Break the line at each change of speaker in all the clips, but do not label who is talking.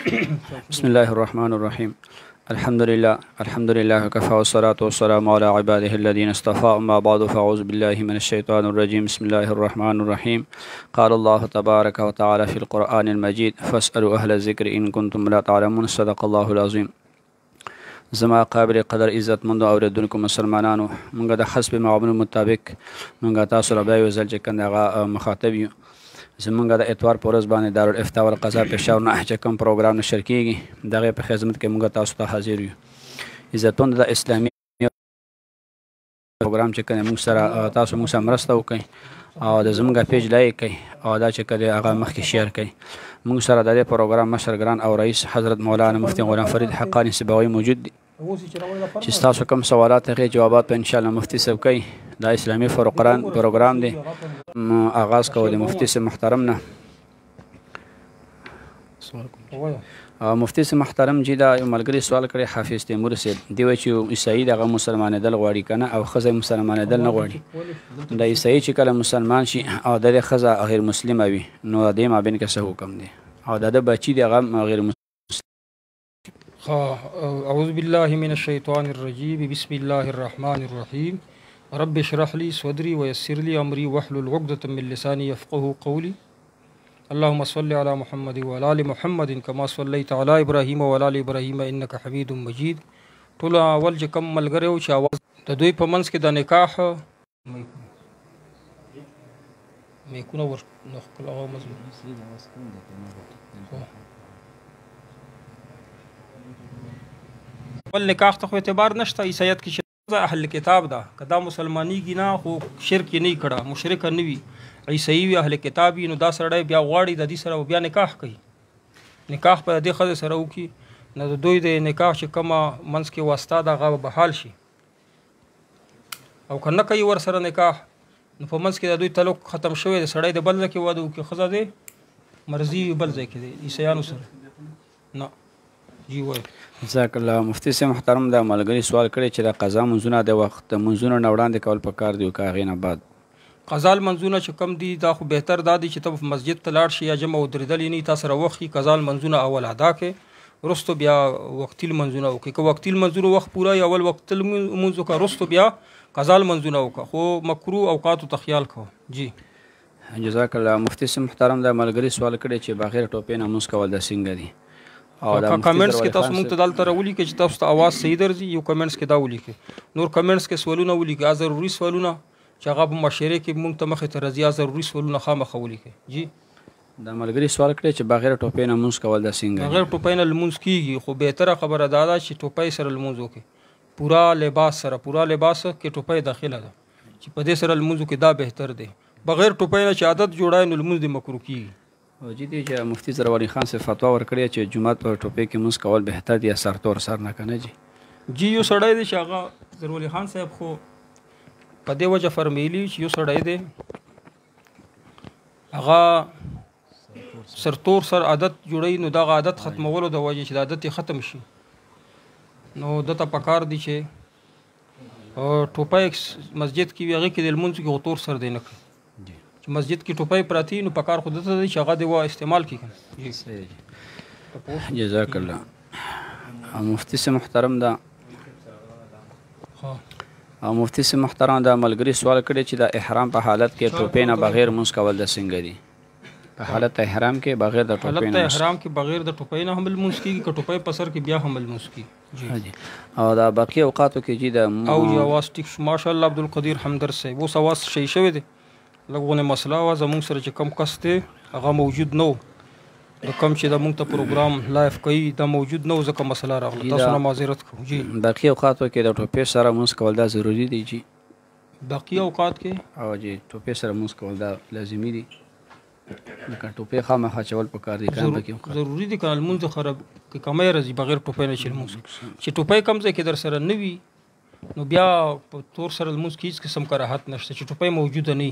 بسم الله الرحمن الرحيم. الحمد لله وكفى والصلاة والسلام على عباده الذين اصطفى. أما بعد فأعوذ بالله من الشيطان الرجيم. بسم الله الرحمن الرحيم. قال الله تبارك وتعالى في القرآن المجيد فاسألوا أهل الذكر إن كنتم لا تعلمون. صدق الله العظيم. زما قابل قدر عزت مند اوریدونکو مسلمانانو، موږ د حسب معلوماتو مطابق موږ تاسو را به یو ځل چې کنده مخاطب یو زمونږ د اتوار په ورځ باندې دارالافتا والقضاء پېښور نه چې کوم پروګرام نشر کېږي دغه په خدمت کې موږ تاسو ته حاضر یو. عزتمند د اسلامي پروګرام چې کنه موږ سره تاسو موږ سره مرسته وکړئ او د زمونږ پیج لایک کړئ او دا چې کله هغه مخکې شیر کړئ. موږ سره د دې پروګرام مشر ګران او رئیس حضرت مولانا مفتی غلام فرید حقانی سیبوی موجود دي چې تاسو کوم سوالات هغه جوابات په ان شاء الله مفتی صاحب کوي. دا اسلامي پروګرام دی آغاز کوو د مفتی صاحب محترم نه. مفتی صاحب محترم جی دا یو ملګری سوال کړی حافظ تیمور صاحب دی چې عیسائی دغه مسلمانېدل غواړي کنه او ښځه مسلمانېدل نه غواړي. د عیسائی چې کله مسلمان شي او د ښځه غیر مسلمه وي نو د دې مابین کې څه حکم دی او د بچی دغه غیر مسلم.
اعوذ بالله من الشیطان الرجیم. بسم الله الرحمن الرحیم. رب اشرح لي صدري ويسر لي امري واحلل عقدة من لساني يفقهوا قولي. اللهم صل على محمد وعلى ال محمد كما صليت على ابراهيم وعلى ال ابراهيم انك حميد مجيد. ټول اول چې کم ملګری او چې आवाज د دوی په منځ کې د نکاح میکونه ور نخل هغه ول نکاح ته اعتبار نشته. عیسایت کې اهل کتاب دا کدا مسلمانېږي نه خو شرک نه کړه مشرک نه وي عیسائی وي اهل کتاب نو دا سړی بیا غواړي د دې سره بیا نکاح کوي. نکاح په دې ښځې سره وکړي نو د دوی د نکاح چې کومه منځ کې واسطه دغه بحال شي او که نه کوي ور سره نکاح نو په منځ کې د دوی تعلق ختم شوی د سړی د بل ځای کې واده وکړي ښځه دی مرضي بل ځای کې دی عیسایانو سره نه. جی وای
جزاک الله. مفتی صاحب محترم دا ملګری سوال کړی چې د قضا منځونه د وخت منځونه نه وړاندې کول پکار دی او که هغې نه بعد
قضا منځونه چې کم دي دا خو بهتر دا دی چې ته مسجد ته لاړ شي یا جمع ودرېدل یې نه تا سره وخت قضا منځونه اول ادا کړې وروسته بیا وقتي لمنځونه وکړي. که وقتي لمنځونه وخت پوره یا اول وقت لمونځ وکړه وروسته بیا قضا لمنځونه وکړه خو مکروه اوقاتو ته خیال کوه. جی
جزاک الله. مفتی صاحب محترم دا ملګری سوال کړی چې بغیر ټوپۍ نه لمونځ کول دا څنګه دي
او کمنټس کې تاسو موږ ته دلته راولیکئ چې تاسو ته اواز صحیح درځي. یو کمنټس کې دا ولیکئ نور کمنټس کې سوالونه ولیکئ ضروري سوالونه چې هغه په مشورې کې موږ ته مخې ته راځي ضروري سوالونه خامخا ولیکئ. جی
دا ملګری سوال کړی چې بغیر ټوپۍ نه لمونځ کول دا څنګه
بغیر ټوپۍ نه لمونځ کیږي خو بهتره خبره دا ده چې ټوپۍ سره لمونځ وکړي پورا لباس سره. پورا لباس کې ټوپۍ داخله ده چې په دې سره لمونځ وکړي دا بهتر دی. بغیر ټوپۍ نه چې عادت جوړای نو لمونځ دې مکروه کیږي.
جی دی چې مفتی زرولي خان سے فتوا ورکړی چې جمعات په ټوپۍ کې لمونځ کول بهتر دی یا سرتور سر نه کنه.
جی یو سړی دی چې هغه زرولي خان صاحب خو په دې وجه فرمیلی چې یو سړی دی هغه سرتور سر عادت جوړی نو دغه عادت ختمولو د وجه چې د عادت ختم شي نو دته پکار دی چې ټوپۍ مسجد کې هغه کې د لمونځ کې غتور سر دی نه کوي چې مسجد کې ټوپۍ پراتی نو پکار خود ته دی چې هغه دی وا استعمال کړي.
جزاک الله. مفتی سے محترم دا مفتی سے محترم دا ملګری سوال کړی چې د احرام په حالت کې ټوپۍ نه بغیر لمونځ کول د څنګه دي. په حالت احرام کې بغیر د ټوپۍ نه
احرام کې بغیر د ټوپۍ نه هم لمونځ کیږي که ټوپۍ په سر کې بیا هم لمونځ کیږي.
جی او دا باقي اوقاتو کې جی د
او جی اواز ټیک ماشاءالله عبدالقدیر حمدر صاحب اوس اواز شي شوی دی لږونه مسله وه زمونږ سره چې کم کس دی هغه موجود نه و د کم چې د مونږ ته پروګرام لایف کوي دا موجود نه و ځکه مسله راغله تاسو نه معذرت کوو. جی
باقي اوقاتو کې د ټوپۍ سره لمونځ کول دا ضروري دی. جی
باقي اوقات کې
او جی ټوپۍ سره لمونځ کول دا لازمي دي لکه ټوپۍ خامخا چول پکار دي
ضروري دي که لمونځ خراب که کمی راځي بغیر ټوپۍ نه چې لمونځ چې ټوپۍ کم ځای کې در سره نه وي نو بیا په تور سره لمونځ کې هېڅ قسم کراهت نشته چې ټوپۍ موجوده نه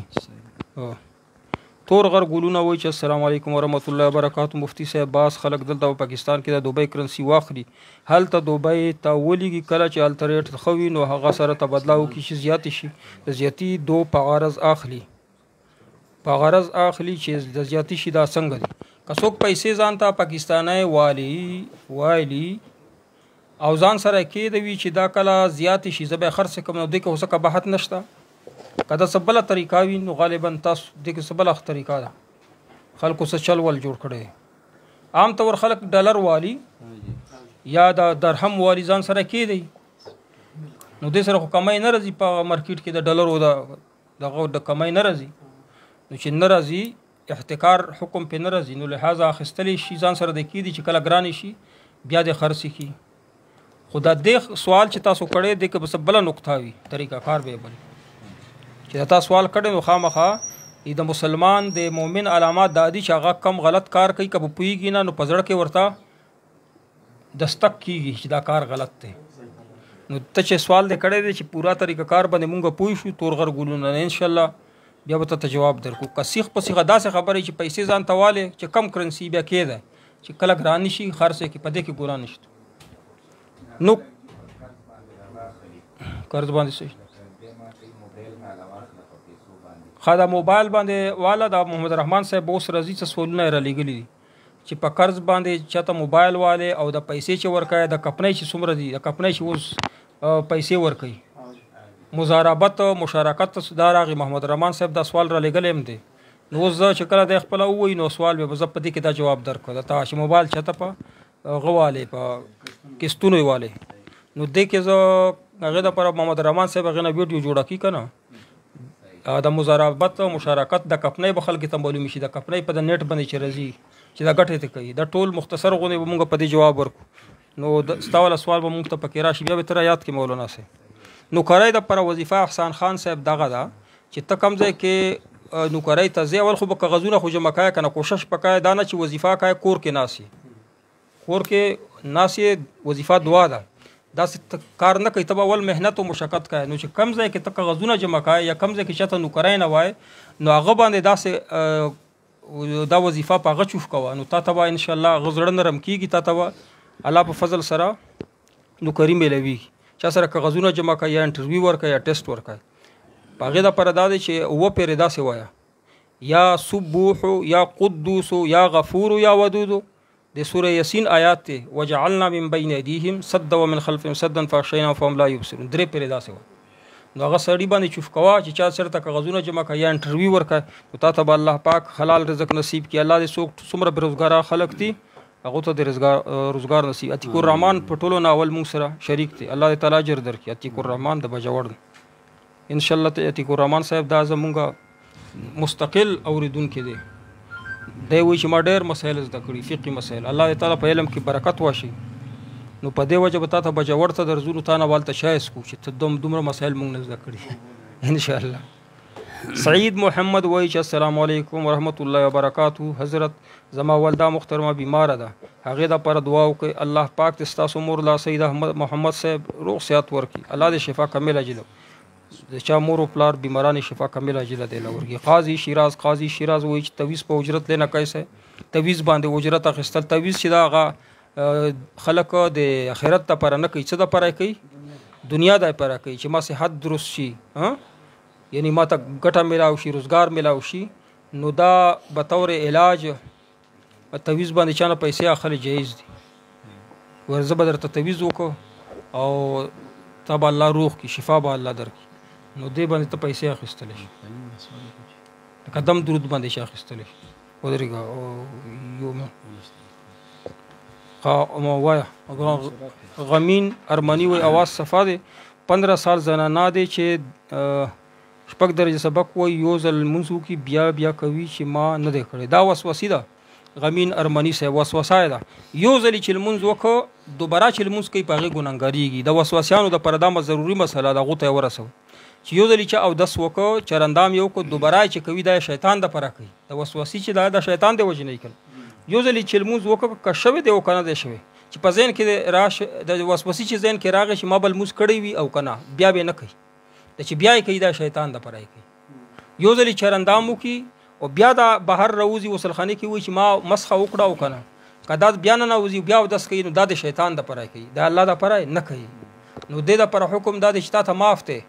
تور غر ګلونه وایي چې السلام علیکم ورحمت الله وبرکاتو. مفتی صاحب بعض خلک دلته په پاکستان کې د دوبۍ کرنسي واخلي هلته دوبۍ ته ولیږي کله چې هلته ریټ ښه وي نو هغه سره تبادله وکړي چې زیاتې شي د زیاتي دو په غرض اخلي چې د زیاتې شي دا څنګه دي که څوک پیسې ځان ته پاکستانی وایي او ځان سره کېدوي چې دا کله زیاتې شي زه به یې خرڅ کړم، نو دې کې اوس قباحت نشته. که دا څه بله طریقه وي نو غالبا تاسو دې کې څه بله طریقه ده خلکو څه چل ول جوړ کړی. عام طور خلک ډالر والی یا د درهم والی ځان سره کېدی، نو دې سره خو کمای نه راځي په مارکیټ کې د ډالرو دغه د کمای نه راځي. نو چې نه راځي احتکار حکم پې نه راځي، نو لحاظه اخیستلی شي ځان سره د کېدي چې کله ګرانې شي بیا د خرڅ کړي. خو دا دې سوال چې تاسو کړی دی که بس بله نقطه وي طریقه کار به بل چې دا تاسو سوال کړی نو خامخا د مسلمان د مؤمن علامات دا دي چې هغه کم غلط کار کوي، که به پوهېږي نه نو په زړه کې ورته دستک کېږي چې دا کار غلط دی. نو ته چې سوال دې کړی دی چې پورا طریقه کار باندې مونږ پوه شو تور غر ګلونه نه انشاءالله بیا به ته جواب درکو. که سیخ په سیخه داسې خبرې چې پیسې ځان ته والې چې کم کرنسي بیا کېده چې کله ګرانې شي خرڅ کې په دې کې ګناه نشته. نو قرض باندې صحیح خا دا موبایل باندې والا دا محمد رحمان صاحب اوس راځي څه سوالونه یې رالیږلي دي چې په قرض باندې چاته موبایل والے او د پیسې چې ورکوي د کپنۍ چې څومره دي د کپنۍ چې اوس پیسې ورکوي مزاربت مشارکت دا راغی محمد رحمان صاحب دا سوال رالیږلی هم دی. نو اوس زه چې کله دی خپله ووایي نو سوال به زه په دې کې دا جواب درکړه د تا چې موبایل چاته په هغه والې په کستونو یې والې نو دې کې زه هغې دپاره محمد رحمان صاحب هغې نه ویډیو جوړه کړي که نه د مزاربت مشارکت د کپنۍ به خلکو ته معلومې شي د کپنۍ په د نیټ باندې چې راځي چې دا ګټې ته کوي دا ټول مختصر غونې به مونږ په دې جواب ورکړو. نو ستا والا سوال به مونږ ته پکې راشي بیا به ته یاد کړې مولانا صاحب. نوکرۍ دپاره وظیفه احسان خان صاحب دغه ده چې ته کوم ځای کې نوکرۍ ته ځې اول خو به کاغذونه خو جمع کوې که نه کوشش پکوې دا نه چې وظیفه کوې کور کې ناست کور کې ناست وظیفه دعا ده داسې کار نه کوي ته به اول محنت او مشقت کوې. نو چې کم ځای کې ته کاغذونه جمع کوې یا کم ځای کې چاته نوکرۍ نه وای نو هغه باندې داسې دا وظیفه په هغه چوف کوه نو تا ته به انشاءالله هغه زړه نرم کېږي تا ته به الله په فضل سره نوکري میلویږي. چا سره کاغذونه جمع کوي یا انټرویو ورکوي یا ټیسټ ورکوي په هغې دپاره دا دی چې اووه پیرې داسې وایه یا سبوحو یا قدوسو یا غفورو یا ودودو د سوره یاسین آیات دی وجعلنا من بین ایدیهم سدا ومن خلفهم سدا فاغشیناهم فهم لا یبصرون درې پیرې داسې وایه. نو هغه سړي باندې چوف کوه چې چا سره ته کاغذونه جمع کوي یا انټرویو ورکوي نو تا ته به الله پاک حلال رزق نصیب کړي. الله دې څوک څومره بېروزګاره خلک دي هغو ته د روزګار نصیب. عتیق الرحمن په ټولو نه اول مونږ سره شریک دی الله دې تعالی اجر درکړي. عتیق الرحمن د بجوړ انشاءالله عتیق الرحمن صاحب دا زمونږ مستقل اوریدونکی دی دی وایي چې ما ډېر مسایل زده کړي فقهي مسایل الله دې تعالی په علم کې برکت واشي. نو په دې وجه به تا ته بجوړ ته درځو نو تا نه والته شایست کو چې ته دومره مسایل مونږ نه زده کړي انشاءالله. سعید محمد وایي چې السلام علیکم ورحمت الله وبرکاتو. حضرت زما والده محترمه بیماره ده هغې دپاره دعا وکړئ الله پاک دې ستاسو مور لا سید احمد محمد صاحب روغ صحت ورکړي الله دې شفا کامل عاجله د چا مور و پلار بیماران شفا کامل عاجله دی ورکړي. قاضي شیراز وایي چې تویز په اجرت لینا کیسه تویز باندې اجرت اخیستل تویز چې دا هغه خلک د آخرت دپاره نه کوي څه دپاره کوي دنیا دپاره کوي چې ما صحت درست شي یعنی ما ته ګټه میلاو شي روزګار میلاو شي نو دا به طور علاج تویز باندې چا نه پیسې اخلي جایز دي. ورزه به درته تویز وکړو او تا به الله روغ کړي شفا به الله درکړي نو دې باندې ته پیسې اخیستلی شي لکه دم درود باندې شي اخیستلی شي ودرېږه وایه غمین ارمني وایي اواز صفا دی 15 سال زنانه دی چې شپږ درجه سبق وایي یو ځل لمونځ وکړي بیا کوي چې ما نه دی کړی دا وسوسې ده. غمین ارمني صاحب وسوسه ده یو ځل چې لمونځ وکړو دوباره چې لمونځ کوي په هغې ګناهګارېږي. د وسوسیانو دپاره دا ضروري مسله ده هغو ته یې ورسوي چې یو ځل چې اودس وکړو چرندام یې وکړو دوباره چې کوي دا شیطان دپاره کوي د وسوسې چې دا د شیطان د وجې نه یې کړي. یو ځل چې لمونځ وکړو که شوی دی او که نه دی شوی چې په ذهن کې راشه د وسوسې چې ذهن کې راغی چې ما به لمونځ کړی وي او که نه بیا به نه کوي د چې بیا یې کوي دا شیطان دپاره یې کوي. یو ځل چرندام وکړي او بیا دا بهر راوځي غسلخانې کې وایي چې ما مسخه وکړه او که نه که دا بیا نه نوځي بیا اودس کوي نو دا د شیطان دپاره کوي دا الله دپاره نه کوي. نو دې دپاره حکم دا دی چې تا ته معاف دی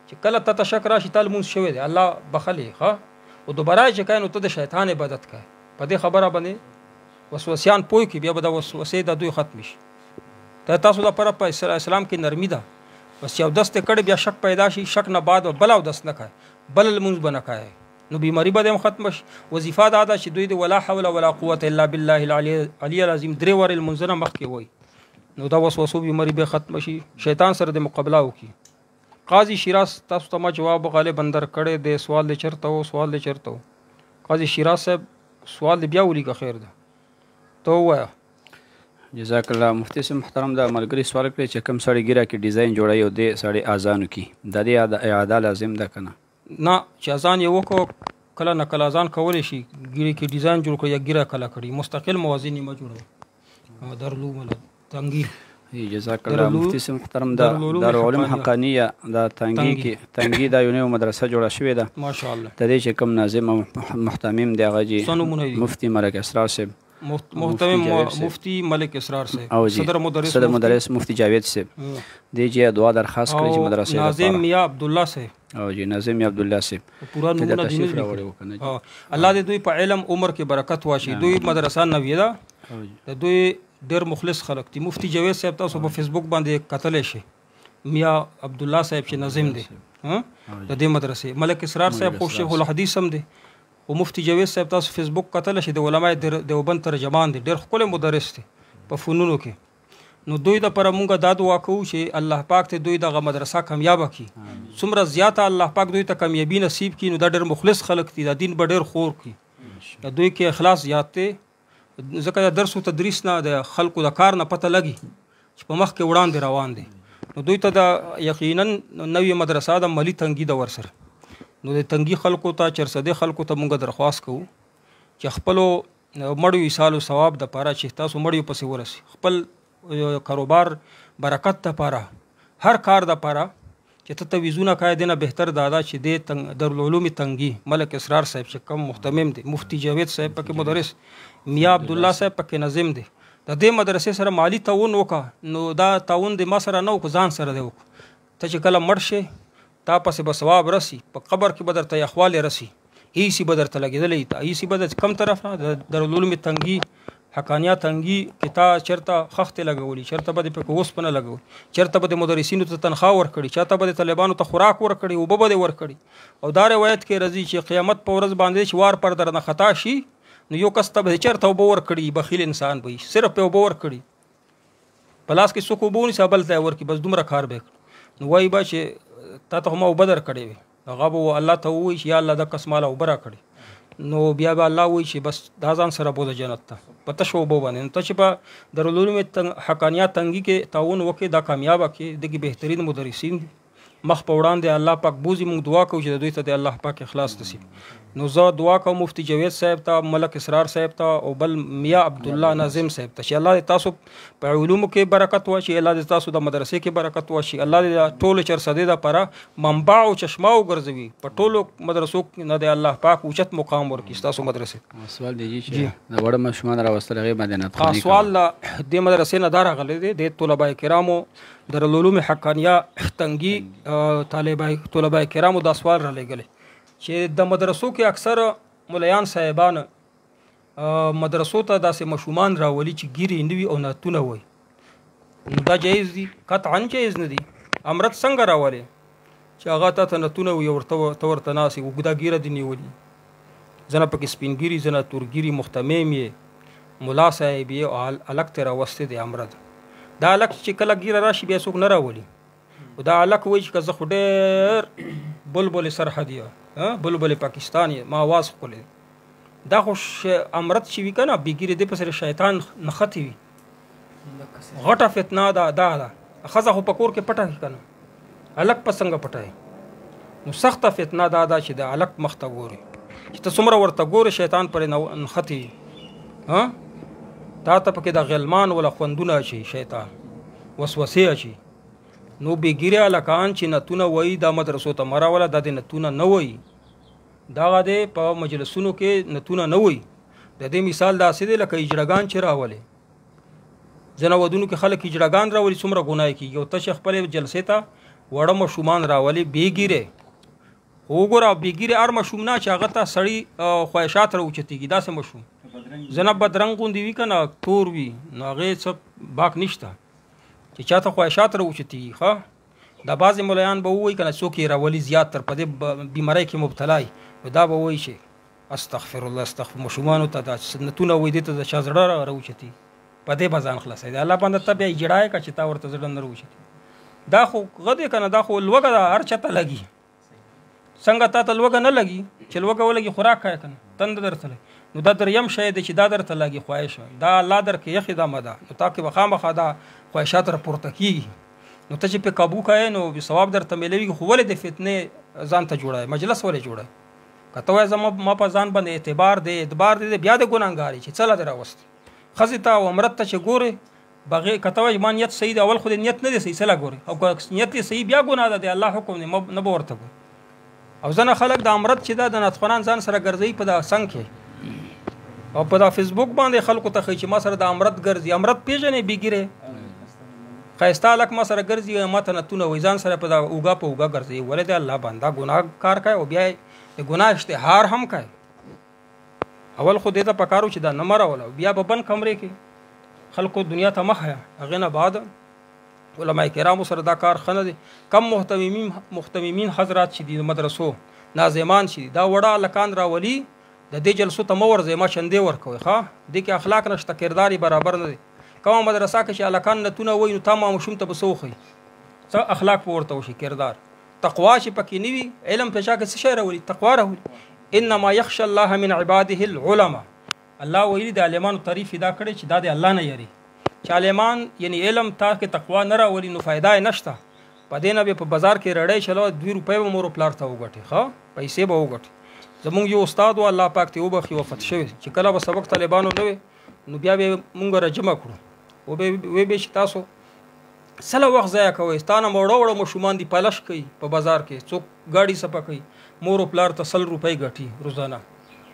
چې کله تا ته شک راشي تا لمونځ شوی دی الله بخلي ښه او دوباره چې کوې نو ته د شیطان عبادت کوې په دې خبره باندې وسوسیان پوه کې بیا به د وسوسې د دوی ختم شي. دا تاسو د پر په اسلام کې نرمي ده. بس یو دست کړي بیا شک پیدا شي، شک نه بعد بل او دست نه کوي، بل المنز بنه کوي، نو بیماری به هم ختم شي. وظیفه دا ده چې دوی د ولا حول ولا قوت الا بالله العلی العظیم درې ور المنزنه مخ کې وای، نو دا وسوسو بیماری به ختم شي، شیطان سره د مقابله وکي. قاضي شیراز تاسو ته ما جواب غالب اندر کړي د سوال د چرته او سوال د چرته. قاضي شیراز صاحب سوال بیا ولي که خیر ده تو وایا.
جزاک الله. مفتی صاحب محترم دا ملګری سوال کړی چې کوم سړی ګیره کې ډیزاین جوړوي او د سړی اذان کی د دې اعاده لازم ده کنه؟
نه، چې اذان یې وکړو کله نه کله اذان کولی شي، ګیره کې ډیزاین جوړ کړي یا ګیره کله کړي، مستقل موازین ما جوړوي درلو مله تنګي.
جزاک الله. مفتی صاحب محترم دا دارالعلوم حقانیه دا تنګي کې تنګي دا یو مدرسه جوړه شوې ده
ماشاءالله.
د دې چې کوم ناظم او محتمم دی هغه جی مفتی ملک اسرار صاحب،
محتمم مفتی ملک اسرار صاحب، صدر مدرس مفتی جاوید صاحب.
دی جی دعا درخواست کړی چې مدرسې
ناظم میاں عبدالله صاحب
او جی ناظم میاں عبدالله صاحب
پورا نمونه دیني الله دې دوی په علم عمر کې برکت واشي. دوی مدرسه نوې ده، د دوی ډېر مخلص خلک دي. مفتی جاوید صاحب تاسو په فیسبوک باندې کتلی شئ، میاں عبدالله صاحب چې ناظم دی د دې مدرسې. ملک اسرار صاحب خو شیخ الحدیث هم دی، او مفتی جاوید صاحب تاسو فیسبوک کتلی شئ، د علماء دیوبند ترجمان دی، ډېر ښکلی مدرس دی په فنونو کې. نو دوی دپاره مونږ دا دعا کوو چې الله پاک ته دوی دغه مدرسه کامیابه کړي، څومره زیاته الله پاک دوی ته کامیابي نصیب کړي. نو دا ډېر مخلص خلک دي، دا دین به ډېر خور کړي، دوی کې اخلاص زیات دی. ځکه د درس او تدریس نه د خلکو د کار نه پته لګي چې په مخ کې وړاندې روان دي. نو دوی ته د یقینا نوې مدرسه د مالی تنګي د ورسره. نو د تنګي خلکو ته چرسده خلکو ته مونږ درخواست کوو چې خپلو مړیو ایسالو ثواب د پاره چې تاسو مړیو پسې ورسي، خپل کاروبار برکت د پاره، هر کار د پاره چې ته تویزونه کوې دینه بهتر دادا چې د دارالعلوم تنګي ملک اسرار صاحب چې کوم محتمم دی، مفتی جاوید صاحب پکې مدرس، میاں عبدالله صاحب پکې ناظم دی، د دې مدرسې سره مالی تعاون وکړه. نو دا تعاون د ما سره نه وکړو، ځان سره دی وکړو. ته چې کله مړ شې تا پسې به ثواب رسي، په قبر کې به درته یخوالی رسي، هیڅ به درته لګېدلی ته، هیڅ به د کم طرف نه د دارالعلوم تنګي حقانیه تنګي کې تا چېرته خښتې لګولي، چېرته به دې پکې اوسپنه لګولي، چېرته به د مدرسینو ته تنخواه ورکړي، چاته به د طالبانو ته خوراک ورکړي، اوبه به دې ورکړي. او دا روایت کې راځي چې قیامت په ورځ باندې چې وار پر درنه خطا شي نو یو کس ته به چېرته اوبه ورکړي، بخیل انسان به صرف په اوبه ورکړي، په لاس کې څوک اوبه ونیسي بل ته یې ورکړي، بس دومره کار به کړي. نو وایي به چې تا ته خو ما اوبه درکړې وې، هغه به الله ته ووایي چې یا الله دا کس ماله اوبه راکړي. نو بیا به الله وایي چې بس دا ځان سره بوځه جنت ته په تشو اوبو باندې. نو ته چې په دارالعلوم حقانیه تنګي کې تعاون وکړې دا کامیابه کړې، دغې بهترین مدرسین دي مخ په وړاندې الله پاک بوزي. موږ دعا کوو چې د دوی ته د الله پاک اخلاص نصیب. نو زه دعا کوم مفتی جاوید صاحب ته، ملک اسرار صاحب ته، او بل میاں عبدالله ناظم صاحب ته چې الله دې تاسو په علومو کې برکت واچي، الله دې تاسو د مدرسې کې برکت واچي، الله دې ټولو چرسدې دپاره منبع او چشمه وګرځوي، په ټولو مدرسو نه د الله پاک اوچت مقام ورکړي ستاسو مدرسې.
سوال دی چې د وړه ماشومان راوستل هغې باندې نطخاني
سوال دې مدرسې نه دا راغلی دی د طلبه کرامو دارالعلوم حقانیه تنګي طلبه کرامو دا سوال را لېږلی چې د مدرسو کې اکثر ملیان صاحبان مدرسو ته داسې مشومان راولي چې ګیرې نه وي او نعتونه وایي. نو دا جایز دي؟ قطعا جایز نه دي. امرت څنګه راولي چې هغه تا ته نعتونه وایي او ته ورته ناست یې، اوږده ګیره دې نیولي، ځنه پکې سپین ګیري، ځنه تورګیري، محتمم یې، ملا صاحب یې، او هلک ترې راوستی دی امرت. دا هلک چې کله ګیره راشي بیا څوک نه راولي، او دا هلک وایي چې که زه خو ډېر بلبل سرحد یم، بلبل پاکستان یې، ما آواز ښکلی. دا خو امرت چې وي که نه بېګیرې دې پسې شیطان نښتې وي، غټه فتنه ده. دا ده ښځه خو په کور کې پټه وي که نه، هلک په څنګه پټه. نو سخته فتنه دا ده چې د هلک مخ ته ګوري، چې ته څومره ورته ګورې شیطان پرې نښتې وي، تا ته پکې د غلمان ولا خوندونه اچي، شیطان وسوسې اچي. نو بېګیرې هلکان چې نتونه وایي دا مدرسو ته مه راوله، دا د نتونه نه وایي، دغه دی په مجلسونو کې نتونه نه وایي. د دې مثال داسې دی لکه اجړګان چې راولي، ځینې ودونو کې خلک اجړګان راولي، څومره ګناه کېږي. او ته چې خپلې جلسې ته وړه ماشومان راولي بېګیرې، خو وګوره بېګیرې هر ماشوم نه چې هغه ته سړي خواهشات راوچتېږي، داسې ماشوم ځنه بدرنګ غوندې وي که نه تور وي نو هغې څه باک نشته چې چاته خواهشات راوچتېږي ښه دا بعضې ملایان به ووایي که نه څوک یې راولي زیات تر په دې بیمارۍ کې مبتلا وي نو دا به وایي چې استغفر الله استغفر ماشومانو ته دا سنتونه وایي دې ته د چا زړه راوچتېږي په دې به ځان خلاصوي د الله بنده ته بیا یې جړایې که چې تا ورته زړه نه راوچتي دا خو غدې که نه دا خو لوږه ده هر چاته لګي څنګه تا ته لوږه نه لګي چې لوږه ولګي خوراک کوې که نه تنده درته لګي نو دا دریم شی دی چې دا درته لګي خواهش دا الله درکې یخې دمه ده نو تا کې به خامخا دا خواهشات راپورته کېږي نو ته چې پې قابو کوې نو ثواب درته میلوي خو ولې د فتنې ځان ته جوړوې مجلس ولې جوړوې که ته وایې زما په ځان باندې اعتبار دی اعتبار دی بیا د ګناهګار یې چې څه له دې راوستې ښځې ته او امرت ته چې ګورې بغیر که ته وایې ما نیت صحیح دی اول خو دې نیت نه دی صحیح څه له ګورې او که نیت یې صحیح بیا ګناه ده د الله حکم دی نه به ورته ګورې او ځنه خلک د امرت چې دا د ناتخوانان ځان سره ګرځوي په دا څنګ کې او په دا فیسبوک باندې خلکو ته ښایي چې ما سره د امرت ګرځي امرت پېژنې بېګیرې ښایسته هلک ما سره ګرځي ما ته نتونه وایي ځان سره په دا اوږه په اوږه ګرځوي ولې د الله بنده ګناه کار کوي او بیا د ګناه اشتهار هم کوي اول خو دې ته پکارو چې دا نه مروله بیا به بند کمرې کې خلکو دنیا ته مخ هغې نه بعد علما کرامو سره دا کار ښه نه دی کم محتممین حضرات چې دي د مدرسو ناظمان چې دي دا وړه هلکان راولي د دې جلسو ته مه ورځئ ما چندې ورکوئ ښه دې کې اخلاق نشته کردار یې برابر نه دی کومه مدرسه کې چې هلکان نتونه وایي نو تا ماشوم ته به څه وښیي څه اخلاق به ورته وشي کردار تقوا چې پکې نه وي علم په چا کې څه شی راولي تقوا راولي انما یخشى الله من عباده العلماء الله ویلي د عالمانو تعریف دا کړی چې دا د الله نه یری چې عالمان یعنی علم تا کې تقوا نه راولي نو فایده یې نشته په دې نه به په بازار کې رړی چلو 2 روپۍ به مور پلار ته وګټي ښه پیسې به وګټي زمونږ یو استاد و الله پاک ته وبخي وفات شوی چې کله به سبق طالبانو نه وي نو بیا به مونږ راجمع کړو و به چې تاسو سله وخت ضایع کوئ ستا نه وړه وړه ماشومان دي پالش کوي په بازار کې څوک ګاډي صفه کوي مور و پلار ته 100 روپۍ ګټي روزانه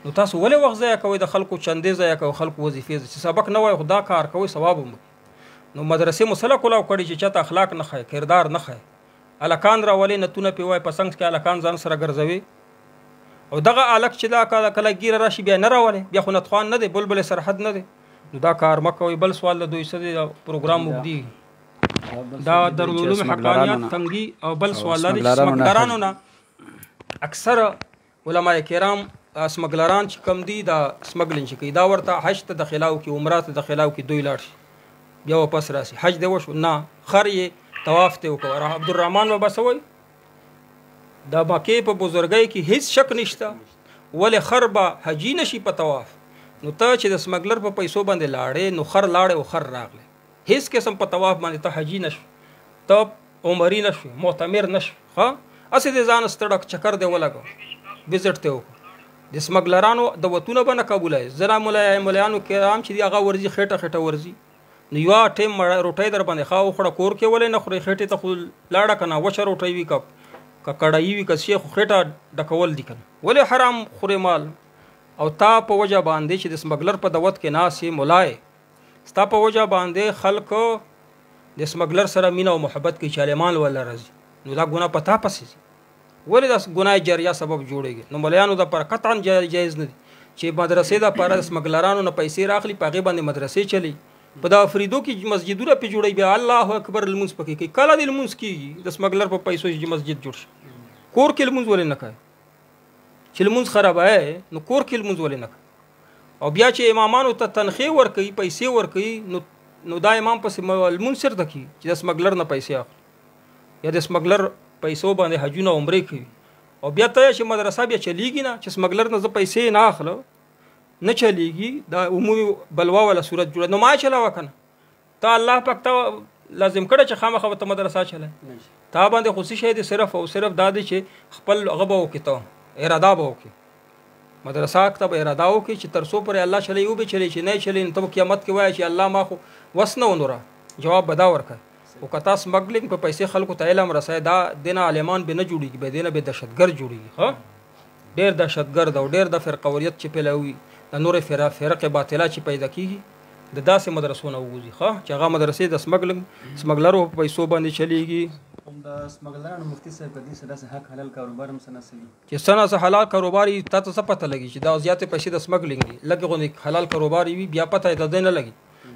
نو تاسو ولې وخت ضایع کوئ د خلکو چندې ضایع کوئ خلکو وظیفې چې سبق نه وایي خو دا کار کوئ ثواب هم نو مدرسې مو سله کولاو کړي چې چاته اخلاق نه ښایي کردار نه ښایي هلکان راولي نتونه پې وایي په څنګ کې هلکان ځان سره ګرځوي او دغه هلک چې دا کله ګیره راشي بیا نه راولي بیا خو نتخوان نه دی بلبل سرحد نه دی نو دا کار مه کوئ بل سوال د دوی څه دی پروګرام اوږدي دا دارالعلوم حقانیات تنګي او بل سوال لري سمګلرانو نه اکثر علما کرام سمګلران چې کم دي دا سمګلینګ چې کوي دا ورته حج ته داخلاو کې عمره ته داخلاو کې دوی لاړ شي بیا واپس راسي حج دی وشو نه خر یې طواف ته وکړه عبدالرحمن بابا سوی دا مکې په بزرګۍ کې هیڅ شک نشته ولې خر به حجي نشي په طواف نو ته چې د سمګلر په پیسو باندې لاړې نو خر لاړې او خر راغلی هیڅ قسم په طواف باندې ته حجي نشو ته عمري نشو معتمر نشو ښه هسې د ځان ستړک چکر دی ولګو وزټ ته وکړو د سمګلرانو د وتونه به نه قبولوي زنا ملایانو کرام چې دي هغه ورځي خېټه خېټه ورځي نو یوه ټیم روټۍ در باندې ښه وخوړه کور کې ولې نه خورې خېټې ته خو لاړه که نه وچه روټۍ وي که کړایي وي که څه خو خېټه ډکول دي که نه ولې حرام خورې مال او تا په وجه باندې چې د سمګلر په دعوت کې ناست یې ملای ستا په وجه باندې خلک د سمګلر سره مینه او محبت کوي چې عالمان ولا راځي نو دا ګناه په تا پسې ځي ولې دا ګناه جریه سبب جوړېږي نو ملایانو دپاره قطعا جایز نه دي چې مدرسې دپاره د سمګلرانو نه پیسې راخلي په هغې باندې مدرسې چلی په دا افریدو کې مسجدونه پې جوړوي بیا الله اکبر لمونځ پکې کوي کله دې لمونځ کېږي د سمګلر په پیسو چې مسجد جوړ شي کور کې لمونځ ولې نه کوي چې لمونځ خرابوي نو کور کې لمونځ ولې نه کوي او بیا چې امامانو ته تنخې ورکوي پیسې ورکوي نو دا امام پسې لمونځ چېرته کوي چې د سمګلر نه پیسې اخلي یا د سمګلر پیسو باندې حجونه عمرې کوي او بیا ته چې مدرسه بیا چلیږي نه چې سمګلر نه زه پیسې نه اخلم نه چلیږي دا عمومي بلوا والا صورت جوړه نو ما چلاوه که نه ته الله پاک ته لازم کړه چې خامخا به ته مدرسه چلای تا باندې خو څه شی دی صرف او صرف دا دی چې خپل هغه به وکړې ته اراده به وکړې مدرسه ته به اراده وکړي چې تر څو پورې الله چلی وبې چلی چې نه چلی نو ته به قیامت کې وایې چې الله ما خو وس نه ونوره جواب به دا ورکړه او که تا سمګلینګ په پیسې خلکو ته علم رسوي دا دې نه عالمان به نه جوړېږي به دې نه به دهشتګرد جوړېږي ښه ډېر دهشتګرد او ډېر د فرقوریت چې پیلوي د نورې فرقې باطله چې پیدا کېږي د داسې مدرسو نه ووځي ښه چې هغه مدرسې د سمګلرو په پیسو باندې چلیږي
د سمګلرانو مفتي صاحب په دې سره داسې حق حلال کاروبار هم څه نسوي
چې څه نه حلال کاروبار یې تا ته څه پته لګي چې دا زیاتې پیسې د سمګلینګ دي لکه غوندې حلال کاروبار وي بیا پته یې د نه لګي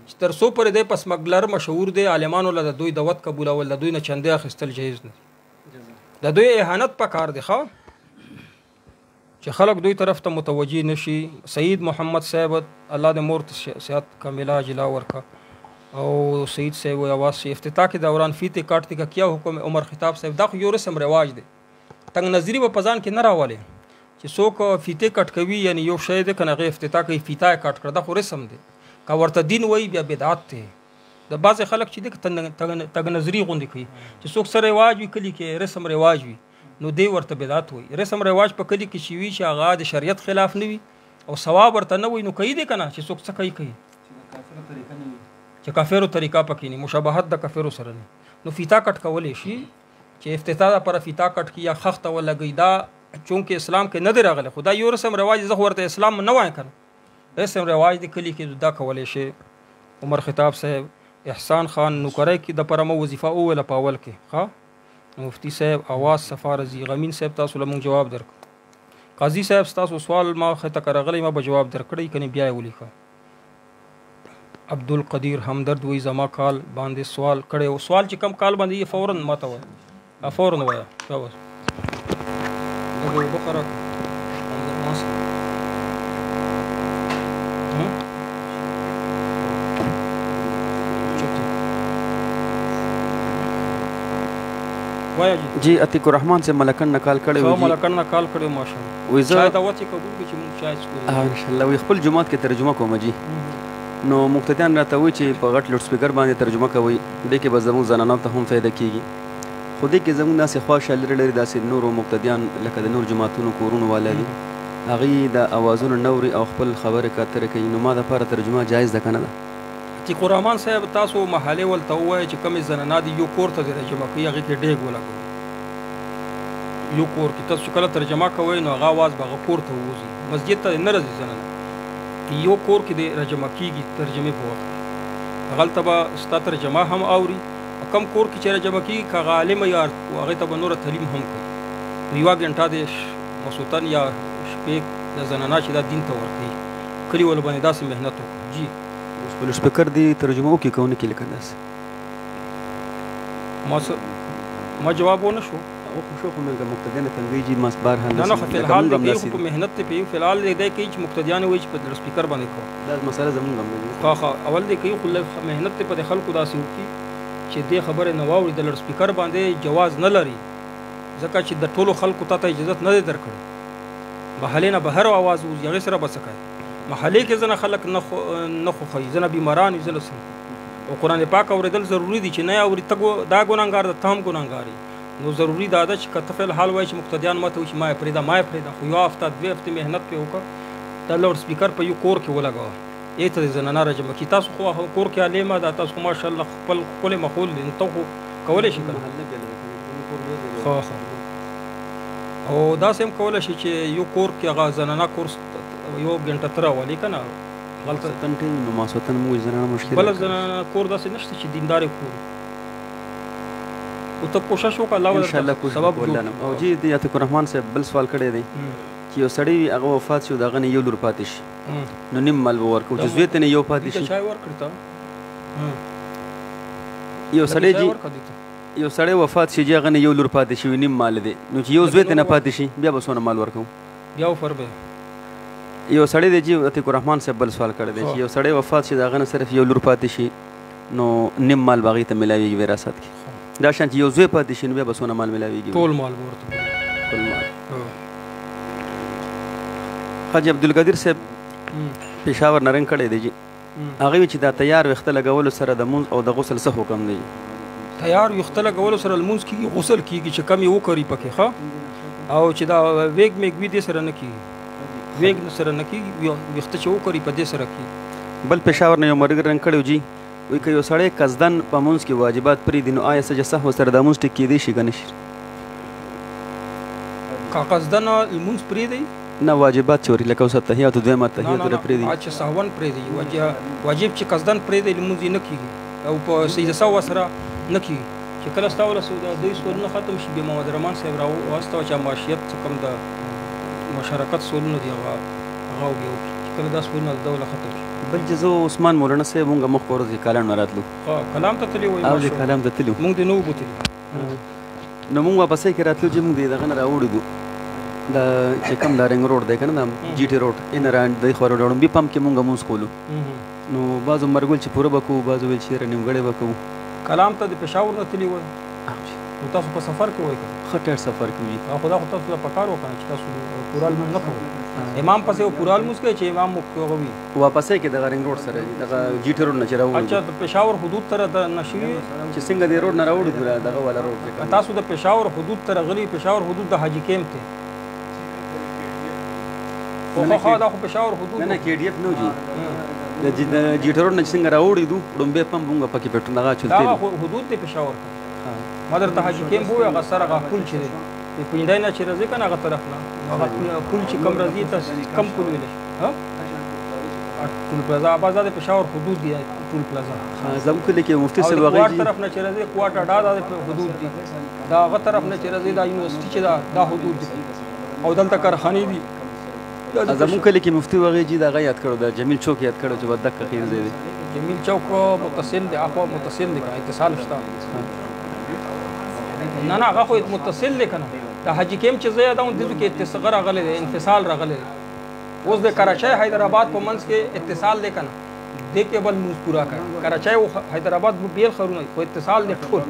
چې تر څو پورې دی په سمګلر مشهور دی عالمانو له دوی دعوت قبولول د دوی نه چندې اخیستل جایز نه د دوی اهانت په کار دی ښه چې خلک دوی طرف ته متوجه نشي سید محمد صاحب الله د مور صحت کامله جلا ورکا او سید صاحب आवाज سے افتتاح کے دوران فیتے کاٹنے کا کیا حکم عمر خطاب صاحب دا خو یو رسم رواج دی تنگ نظری په پزان کې نه راواله چې څوک فیته کټ کوي یعنی یو شی د کنه غي افتتاح کوي فیته کټ کړه دا خو رسم دی کا ورته دین وای بیا بدعت ته د بعض خلک چې د تنگ نظری غوندي کوي چې څوک سره رواج وي کلی کې رسم رواج وي نو دی ورته بدعت وای رسم رواج په کلی کې شي وي چې هغه د شریعت خلاف نه وي او ثواب ورته نه وي نو کوي دی کنه چې څوک څه کوي چې کافرو طریقه پکې نه مشابهت د کافرو سره نه نو فیتا کټ کولې شي چې افتتاح پر فیتا کټ کی یا خخت ولګی دا چونکه اسلام کې نه دی راغلی خدای یو رسم رواج زه ورته اسلام نه وای کړ رسم رواج د کلی کې دا کولې شي عمر خطاب صاحب احسان خان نوکرای کې د پرمو وظیفه اوله پاول کې ها مفتی صاحب आवाज سفارزی غمین صاحب تاسو له مونږ جواب درک قاضي صاحب تاسو سوال ما خطه کرغلی ما به جواب درکړی کني بیا ولیکه عبدالقدیر همدرد وی زما کال باندې سوال کړي او سوال چې کم کال باندې فورن ماته وای فورن وای شاباش دغه بقره ماس وای
جی عتیق الرحمن سے ملکن نقال کړي
وي ملکن نقال کړي ماشاءالله وای زه دا وڅ قبول کې چې مونږ شاید سکو
ان شاء الله وي خپل جمعات کې ترجمه کوم جی نو مقتدیان راته وایي چې په غټ لوډ سپیکر باندې ترجمه کوي دې کې به زموږ زنانو ته هم فایده کیږي خو دې کې زموږ داسې خواشه لري لري داسې نورو مقتدیان لکه د نور جماعتونو کورونو والا دي هغوی د اوازونو نوري او خپل خبرې کاترې کوي نو ما دپاره ترجمه جایز ده که نه ده
عتیق الرحمن صاحب تاسو محلې ولته ووایئ چې کومې زنانه دي یو کور ته دې ترجمه کوي هغې کې ډیګ ولګوئ یو کور کې تاسو کله ترجمه کوئ نو هغه اواز به هغه کور ته ووځي مسجد ته نه راځي زنانه یو کور کې د ترجمه کیږي ترجمه په وخت غلطه به ستا ترجمه هم اوري کم کور کې چې ترجمه کیږي که عالم یا هغه ته به نور تعلیم هم کوي یو غنټه د مسوتن یا شپې د زنانه چې دا دین ته ورکوي کلي ول باندې داسې مهنت وکړي جی
اوس په سپیکر دی ترجمه وکړي کوونه کې لیکل داسې
ما جواب ونه شو
او خو شو خو موږ مقتدیان تنګي جی ماس بار حال
نه خو فلحال د کې په مهنت ته پیو فلحال دې کوي چې مقتدیان وایي چې په سپیکر باندې کوي
دا مسله زمونږ هم دی
خا اول دې کوي خو مهنت ته په خلکو داسې وکړي چې دې خبره نه واوري د لوډ سپیکر باندې جواز نه لري ځکه چې د ټولو خلکو ته اجازه نه درکړي محلې نه بهر आवाज وځي هغه سره بس کوي محلې کې ځنه خلک نه خوخي ځنه بیماران ځل سم او قران پاک اوریدل ضروری دي چې نه اوري تګو دا ګونګار د تام ګونګاري نو ضروری دا ده چې کته فل حال وای چې مقتدیان ماته وي چې ما پرېدا خو یو هفته دوه هفته مهنت په وکړه دا لوډ سپیکر په یو کور کې ولګاوه ایته زنانه راجم کی تاسو خو کور کې علیمه دا تاسو ماشاء الله خپل کله مخول دي ته خو کولای شي خو او دا سم کولای شي چې یو کور کې هغه زنانه کورس یو غنټه تر ولې کنه غلطه
تنټي نو ما سوتن مو زنانه مشکل
بل زنانه کور داسې نشته چې دیندار کور او ته کوشش وکړه الله
ان شاء الله سبب ولنه او جی د عتیق الرحمن صاحب بل سوال کړی دی چې یو سړی هغه وفات شو دغه نه یو لور پاتې شي نو نیم مال به ورکړو چې زوی ته نه یو پاتې شي یو سړی وفات شي چې هغه نه یو لور پاتې شي نیم مال دی نو چې یو زوی ته نه پاتې شي بیا به څونه مال ورکوو
بیا وفر به
یو سړی دی چې عتیق الرحمن صاحب بل سوال کړی دی چې یو سړی وفات شي دغه نه صرف یو لور پاتې شي نو نیم مال به هغې ته میلاویږي وراثت کې دا شان چې یو زوی پاتې شي نو بیا به څونه مال میلاویږي
ټول مال ورته
ټول مال حاجي عبدالقدیر صاحب پېښور نه رنګ کړی دی جي هغه وی چې دا تیار ویښته لګولو سره د مونځ او د غسل څه حکم دی
تیار ویښته لګولو سره لمونځ کېږي غسل کېږي چې کم یې وکړي پکې ښه او چې دا ویګ میګ وي دې سره نه کېږي ویګ سره نه کېږي ویښته چې وکړي په دې سره کېږي
بل پېښور نه یو ملګری رنګ کړی و جي وایي که یو سړی قصدن په مونځ کې واجبات پرېږدي نو آیا سجه سهو سره دا مونځ ټیک کېدی شي که نه شي
که قصدن لمونځ پرېږدي
نه واجبات چې وري لکه اوس تحیات دویمه تحیات ور پرېږدي
چې سهون پرېږدي واجب چې قصدن پرېږدي لمونځ یې نه کېږي او په سجده سهو سره نه کېږي چې چې کله ستا ولسو د دوی سوالونه ختم شي بیا محمد رحمان صاحب راواستوه چې معاشیت څه کوم د مشارکت سوالونه دي هغه بیا وکړي چې کله دا سوالونه د دوله ختم شي.
بل چې زه عثمان مولانا صاحب مونږ مخکې ورځې کالان نه راتلو
کلام ته تللي وایي
او د کلام ته تللو
مونږ دې نه وبوتلي
نو مونږ واپسې کې راتلو چې مونږ دې دغه نه راوړو دو دا چې کوم دا رنګ روډ دی که نه دا جي ټي روډ ان را دی خوا روډ بیا پمپ کې مونږ مونځ کولو نو بعضو مرګول چې پوره به کوو بعضو ویل چې یاره نیمګړی به کوو.
کلام ته د پېښور نه تللي وایي نو تاسو په سفر کې وایي
ښه ټیټ سفر کې وي
خو دا خو تاسو ته پکار وکړه چې تاسو پوره لمونځ نه کوئ امام پسې پوره لمونځ کوي چې امام هغه وي
واپسې کې دغه رنګ روډ سره دغه جي ټي روډ نه چې راوړو
اچھا د پېښور حدود ته نشوي
چې څنګه دې روډ نه راوړو دغه والا روډ
تاسو د پېښور حدود ته راغلي پېښور حدود د حاجي کیمپ ته خو دا خو پېښور حدود
نه کې ډی اف نو جی د جی ټي روډ نه څنګه راوړې دو ډومبه پم مونږ پکې پټو نه چلته
دا حدود د پېښور مدر ته حاجي کیمپ وو هغه سره هغه پل چې دی پنځای نه چې راځي که نه هغه طرف نه هغه پل چې کم راځي تاسو کم پل ویلی شي ټول پلازا آباد د پېښور حدود دی ټول پلازا
زموږ کلي کې مفتي صاحب
هغې کوټ طرف نه چې راځي کوټ اډا دا حدود دي دا هغه طرف نه چې راځي دا یونیورسټي چې دا حدود دي او دلته کارخانې دي
زموږ کلي کې مفتي هغې جي د هغه یاد کړو د جمیل چوک یاد کړو چې به دقه خیر ځای دی
جمیل چوک متصل دی اخوا متصل دی که اتصال شته نه هغه خو متصل دی که نه د حاجي کیمپ چې ځای دا دلته کې اتصال راغلی دی انفصال راغلی دی اوس د کراچۍ حیدرآباد په منځ کې اتصال دی که نه دې کې بل لمونځ پوره کړه کراچۍ او حیدرآباد بیل ښارونه خو اتصال دی ټول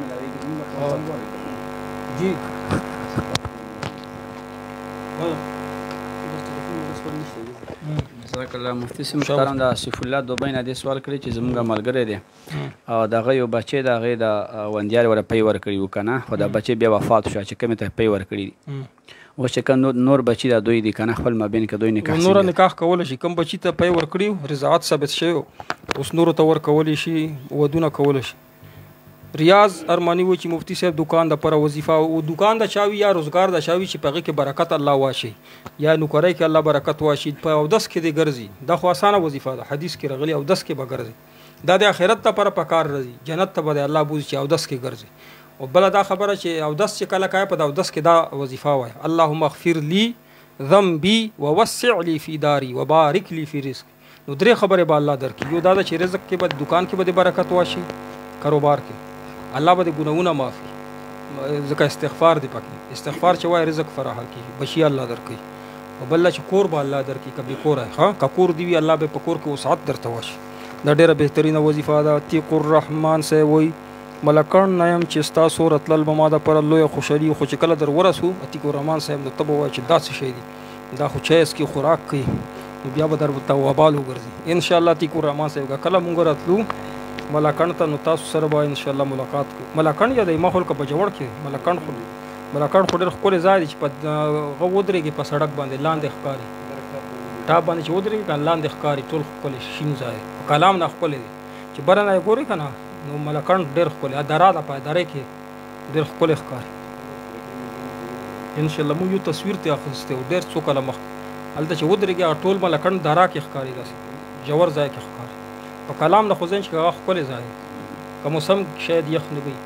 جی
جزاک الله مفتي صاحب محترم د آصف الله دوبۍ نه دې سوال کړی چې زموږ ملګری دی او د هغه یو بچی د هغې د وندیال وره پی ورکړي وو که نه خو دا بچی بیا وفات شو چې کومې ته پی ورکړي دي اوس چې کوم نور بچي دا دوی دي که نه خپل مابین کې دوی نکاح
نوره نکاح کولی شي کوم بچي ته پی ورکړي رضاعت ثابت شوی اوس نورو ته ورکولی شي ودونه کولی شي ریاض ارمانی وایي چې مفتي صاحب دکان دپاره وظیفه او دکان د چاوي یا روزګار د چاوي چې په هغې کې برکت الله واشي یا نوکرۍ کې الله برکت واشي په اودس کې دې ګرځي دا خو اسانه وظیفه ده حدیث کې راغلي اودس کې به ګرځي دا د آخرت دپاره په کار راځي جنت ته به د الله بوځي چې اودس کې ګرځي او بله دا خبره چې اودس چې کله کوې په د اودس کې دا وظیفه وایي اللهم اغفر لی ذنبي ووسع لی فی داري وبارک لی فی رزق نو درې خبرې به الله درکړي یو دا ده چې رزق کې به دکان کې به د برکت واشي کاروبار کې الله به د ګناهونه معافي ځکه استغفار دی پکې استغفار چې وایي رزق فراهم کېږي بچي الله درکوي او بل چې کور به الله درکړي که بې کوره ښه که کور دي وي الله به په کور کې وسعت درته واشي دا ډېره بهترینه وظیفه ده عتیق الرحمان صاحب وایي ملکڼ نه یم چې ستاسو رتلل به ما دپاره لویه خوشحالي خو چې کله در ورسو عتیق الرحمان صاحب نو ته به وایي چې دا څه شی دي دا خو چای څکي خوراک کوي نو بیا به درته وبال وګرځي انشاءالله عتیق الرحمان صاحب که کله مونږ راتلو ملکڼ ته نو تاسو سره به انشاءالله ملاقات کوو ملکڼ یا د ماحول که په جوړ کې ملکڼ خو ډېر ښکلی ځای دی چې په هغه ودرېږي په سړک باندې لاندې ښکاري ټاپ باندې چې ودرېږي که لاندې ښکاري ټول ښکلی شین ځای په کلام نه ښکلی دی چې بره نه یې ګورې که نه نو ملکڼ ډېر ښکلی دره ده په درې کې ډېر ښکلی ښکاري انشاءالله موږ یو تصویر ترې اخیستی و ډېر څو کاله مخکې هلته چې ودرېږي هغه ټول ملکڼ دره کې ښکاري داسې ژور ځای کې ښکاري په کلام نه خو ځین چې هغه ښکلی ځای که موسم شاید یخ نه وي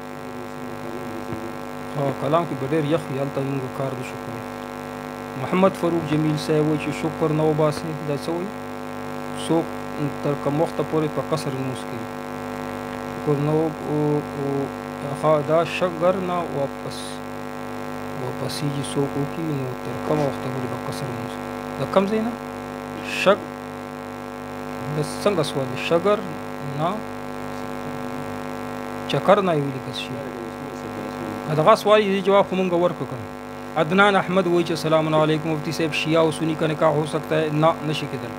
کلام کې به ډېر یخ وي هلته مونږ کار نشو کولی محمد فاروق جمیل صاحب وایي چې شکر نه وباسي دا څه وایي څوک تر کوم وخته پورې په قصر لمونځ کوي شکر نه دا شګر نه واپسیږي څوک وکړي نو تر کومه وخته پورې په قصر لمونځ کوي د کوم ځای نه شګ د څنګه سوال دی شګر نه چکر نه یې ولیکل شي دغه سوال یې جواب خو مونږ ورکړو عدنان احمد وایي چې السلام علیکم مفتی صاحب شیعہ و سنی کا نکاح ہو سکتا ہے نه نشي کېدل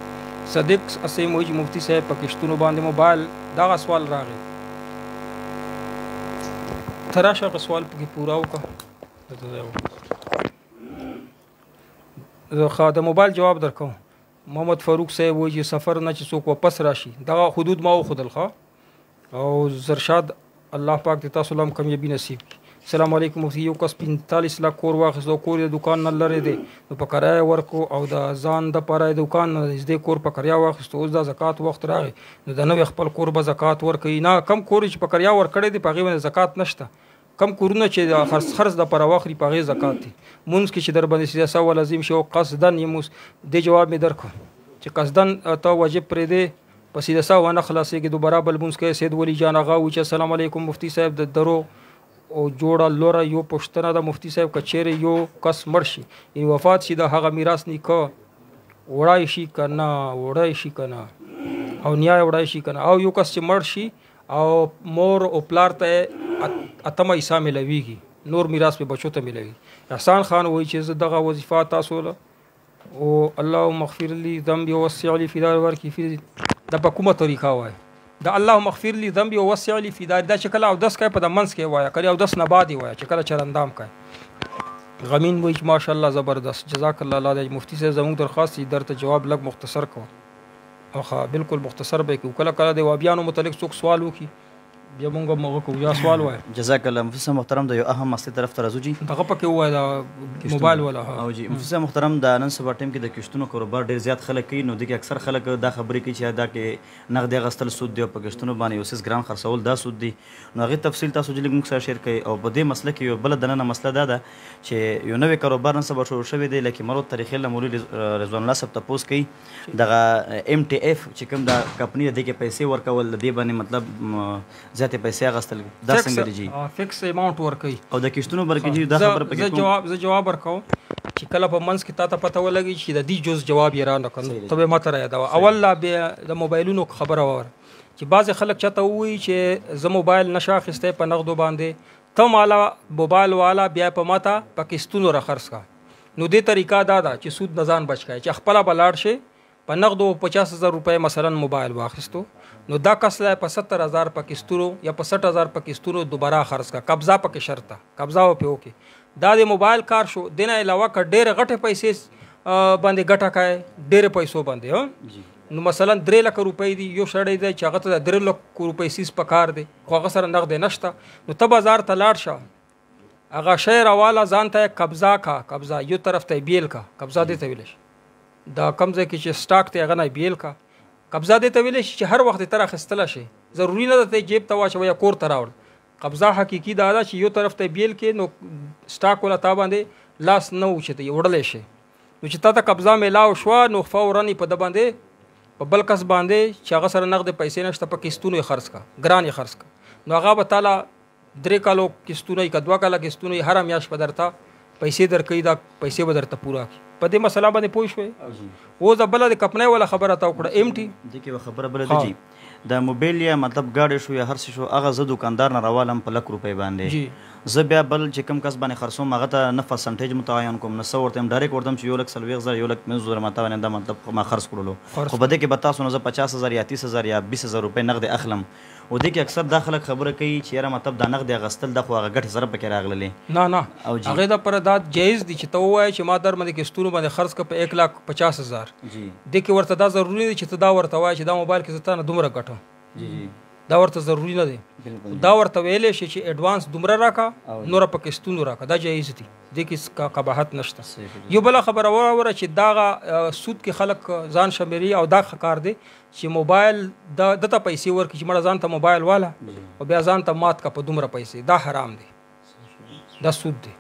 صدیق اسیم وایي چې مفتی صاحب په کشتونو باندې موبایل دغه سوال راغی ته راشه هغه سوال پکې پوره وکړه د موبایل جواب درکوم محمد فاروق صاحب وایي چې سفر نه چې څوک واپس راشي دغه حدود ما وښودل ښه او زرشاد الله پاک دې تاسو له هم کامیابي نصیب کړي السلام علیکم مفتی یو کس 45 لک کور واخیستو کور یې دکان نه لرې دی نو په کرایه ورکو او د ځان دپاره یې دکان نه نږدې کور په کرایه واخیستو اوس دا زکات وخت راغی نو د نوې خپل کور به زکات ورکوي نه کم کور چې په کرایه ورکړی دی په هغې باندې زکات نشته کم کورونه چې خرڅ د پر واخري په غي زکات دي مونږ کې چې در باندې سیاسه ول لازم شو قصدن یموس د جواب می درکو چې قصدن ته واجب پرې دی په سیاسه ونه خلاصيږي دوباره بل مونږ کې سید ولی جان اغا و چې السلام علیکم مفتی صاحب د درو او جوړه لوره یو پښتنه د مفتی صاحب کچېره یو کس مرشي ای وفات شي د هغه میراث نیکه وړای شي کنه او نیای وړای شي کنه او یو کس چې مرشي او مور او پلار ته اتمه حصہ ملويږي نور میراث په بچو ته ملوي احسان خان وایي چې دغه وظیفه تاسو له او اللهم اغفر لي ذنبي ووسع لي في دار ورکی فی د کومه طریقه وای د اللهم اغفر لي ذنبي ووسع لي في دار دا چې کله او 10 کای په د منس کې وای کړي او 10 نه بعد وای چې کله چرندام کای غمین وایي ماشاءالله زبردست جزاک الله الله مفتی صاحب زموږ درخواست درته جواب لګ مختصر کو او بالکل مختصر به کو کله کله د وابیانو متعلق څوک سوال وکي بیا مونږ موږ کو یا سوال وای
جزاک الله مفتی محترم د یو اهم مسله طرف ته راځو جی
دغه پکې وای دا موبایل ولا
او جی مفتی محترم د نن سبا ټیم کې د کښتونو کاروبار ډیر زیات خلک کوي نو دغه اکثر خلک دا خبرې کوي چې دا کې نقد غستل سود دی په کښتونو باندې اوسس ګران خرڅول دا سود دی نو هغه تفصیل تاسو جلګ موږ سره شیر کړئ او په دې مسله کې یو بل دنه مسله دا ده چې یو نوې کاروبار نن سبا شروع شوی دی لکه مرو طریقې له مولوی رضوان الله صاحب تاسو کوي دغه ام ټي اف چې کوم دا کمپنی د کې پیسې ورکول د دې باندې مطلب زیاتې پیسې غستل دا څنګه دی جی
فکس اماونت ورکي
او د کښتونو برکې جی دا خبر پکې
زه جواب ورکوم چې کله په منځ کې تا ته پته ولګي چې د دې جز جواب یې را نه کړو ته به ماته را یاد اول لا به د موبایلونو خبره وره چې بعض خلک چاته وایي چې زه موبایل نشه اخیسته په نغدو باندې ته مالا موبایل والا بیا په ماته په کښتونو را خرڅ کا نو دې طریقه دا ده چې سود نزان بچ کای چې خپل بلاړ شي په نغدو 50000 روپے مثلا موبایل واخیستو نو دا کس لا په 70000 پاکستانو یا په 60000 پاکستانو دوباره خرڅ کا قبضه پکې شرط قبضه او په وکي دا د موبایل کار شو دنه علاوه ک ډېر غټه پیسې باندې ګټه کای ډېر پیسو باندې نو مثلا 3 لک روپۍ دی یو شړې دی چې هغه ته 3 لک روپۍ سیس پکار دی خو هغه سره نقد نشته نو ته بازار ته لاړ شه هغه شهر والا ځان ته قبضه یو طرف ته بیل کا قبضه دی ته ویل دا کمزه کې چې سٹاک ته غنای بیل کا قبضه دې ته ویل چې هر وخت تر اخستله شي ضروری نه ده جیب ته واچو یا کور ته راوړ قبضه حقيقي دا ده چې یو طرف ته بیل کې نو سٹاک ولا تا باندې لاس نه وچته وړلې شي نو چې تا ته قبضه ملاو شو نو فورا په د باندې په بل کس باندې چې هغه سره نقد پیسې نشته په کښتونو خرڅ کا ګران خرڅ کا نو هغه به تعالی 3 کالو کښتونو کا 2 کاله کښتونو هر میاش په درته پیسې درکې دا پیسې به درته پورا کی په دې مسله باندې پوه شوې او زبله د کپنې ولا خبره تا وکړه ام ټي
دغه خبره بل دی جی د موبایل یا مطلب گاډي شو یا هر څه شو هغه زه دکاندار نه راوالم په لک روپۍ باندې زه بیا بل چې کم کس باندې خرڅوم هغه ته نه پرسنټیج متعین کوم نه څو ورته ډایرکټ ورتم چې 1,40,000 1,50,000 ماته باندې دا مطلب ما خرڅ کړلو خو بده کې بتا سونه زه 50,000 یا 30,000 یا 20,000 روپۍ نقد اخلم او دې کې اکثر دا خلک خبره کوي چې یاره مطلب دا نقد غستل د خو هغه ګټ سره پکې راغللې
نه هغه دا پر دا جایز دي چې ته وایې چې ما در باندې کښتونو باندې خرڅ ک په 1,50,000 جی دې کې ورته دا ضروری دي چې ته دا ورته وایې چې دا موبایل کې زته نه دومره ګټه جی دا ورته ضروری نه دی دا ورته ویلې شي چې اډوانس دومره راکا نور په کښتونو راکا دا جایز دي د کې قباحت نشته یو بل خبره وره چې دا سود کې خلک ځان شمیري او دا کار دی چې موبایل دته پیسې ورکړي چې مړه ځان ته موبایل والا او بیا ځان ته مات کا په دومره پیسې دا حرام دی دا سود دی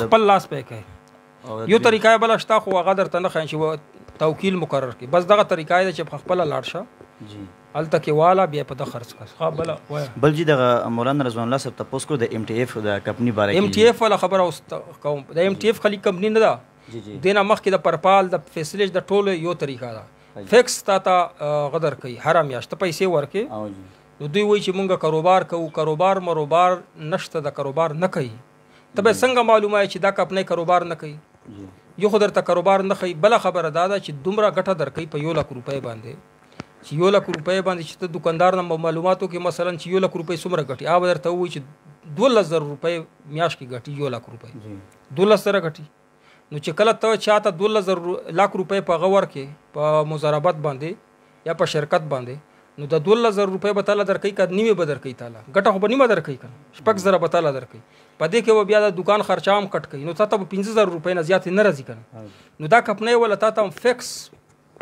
خپل لاس پې کوي یو طریقه بل شته خو هغه درته نه خاين چې توکیل مقرر کړي بس دغه طریقه دی چې خپل لاړ شه جی الته کې والا بیا په د خرڅ کړه
بل جی د مولانا رضوان الله صاحب تاسو کو د ام ټي اف د کمپنی باره
ام ټي اف ولا خبره اوس کوم د ام ټي اف خلی کمپنی نه ده جی دینه مخکې د پرپال د فیسلیج د ټوله یو طریقه ده فکس تا غدر کوي هر میاشت پیسې ورکې نو دوی وایي چې مونږه کاروبار مروبار نشته د کاروبار نه کوي ته به څنګه معلومه چې دا خپل کاروبار نه کوي یو خو درته کاروبار نه کوي بل خبره دا ده چې دومره ګټه درکې په 1 لک روپۍ باندې چې 1 لک روپۍ باندې چې ته دکاندار نه معلوماتو کې مثلا چې 1 لک روپۍ څومره ګټي هغه درته وایي چې 12,000 روپۍ میاش کې ګټي 1 لک روپۍ 12 سره ګټي نو چې کله ته چاته 12,000 لک روپۍ په غور کې په مزاربت باندې یا په شرکت باندې نو د 12,000 روپۍ به تعالی درکې کا نیمه به درکې تعالی ګټه خو به نیمه درکې کنه شپږ زره به تعالی درکې په دې کې بیا د دکان خرچام کټ کوي نو ته په 15,000 روپۍ نه زیات نه راځي کنه نو دا کپنې ولا ته فکس